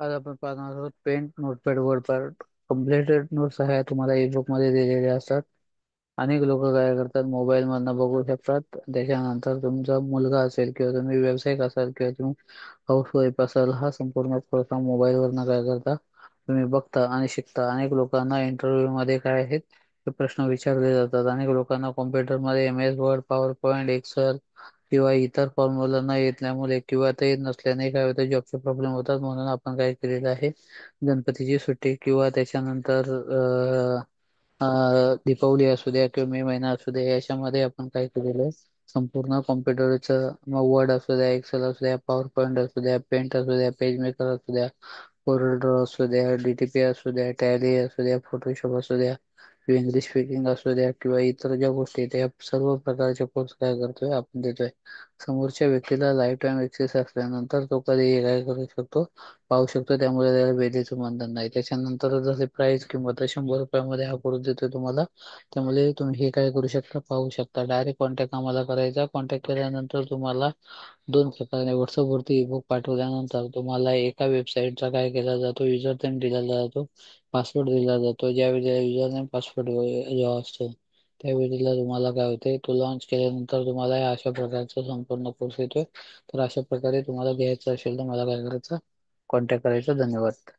आज आपण पाहणार आहोत paint notepad wordpad completed notes आहे तुम्हाला ई बुक मध्ये दिलेले असतात. अनेक लोक काय करतात मोबाईल मधनं बघू शकतात. त्याच्यानंतर तुमचा मुलगा असेल किंवा तुम्ही व्यावसायिक असाल किंवा तुम्ही हाऊसवाईफ असाल हा संपूर्ण प्रोग्राम मोबाईल वरनं काय करता तुम्ही बघता आणि शिकता. अनेक लोकांना इंटरव्ह्यू मध्ये काय आहेत ते प्रश्न विचारले जातात. अनेक लोकांना कॉम्प्युटर मध्ये MS Word PowerPoint Excel किंवा इतर फॉर्म्युला न येतल्यामुळे किंवा ते नसल्याने काय होतं जॉबचे प्रॉब्लेम होतात. म्हणून आपण काय केलेलं आहे गणपतीची सुट्टी किंवा त्याच्यानंतर दीपावली असू द्या किंवा मे महिना असू द्या याच्यामध्ये आपण काय केलेलं आहे संपूर्ण कॉम्प्युटरचं मग वर्ड असू द्या एक्सेल असू द्या पॉवर पॉईंट असू द्या पेंट असू द्या पेज मेकर असू द्या कोरल असू द्या DTP असू द्या टॅली असू द्या फोटोशॉप असू द्या किंवा इंग्लिश स्पीकिंग असू द्या किंवा इतर ज्या गोष्टी आहेत या सर्व प्रकारचे कोर्स काय करतोय आपण देतोय. समोरच्या व्यक्तीला लाईफ टाईम एक्सेस असल्यानंतर तो कधीही काय करू शकतो पाहू शकतो. त्यामुळे त्याला वेळेचं बंधन नाही. त्याच्यानंतर जसे प्राइस किंमत ₹100 हा कोर्स देतोय तुम्हाला. त्यामुळे तुम्ही हे काय करू शकता पाहू शकता. डायरेक्ट कॉन्टॅक्ट आम्हाला करायचा. कॉन्टॅक्ट केल्यानंतर तुम्हाला दोन प्रकारे WhatsApp वरती ईबुक पाठवल्यानंतर तुम्हाला एका वेबसाईटचा काय केला जातो युजर नेम दिला जातो पासवर्ड दिला जातो. ज्या वेळेला युजर नेम पासवर्ड जेव्हा असतो त्यावेळेला तुम्हाला काय होते तो लॉन्च केल्यानंतर तुम्हाला अशा प्रकारचा संपूर्ण कोर्स येतोय. तर अशा प्रकारे तुम्हाला घ्यायचं असेल तर मला काय करायचं कॉन्टॅक्ट करायचा. धन्यवाद.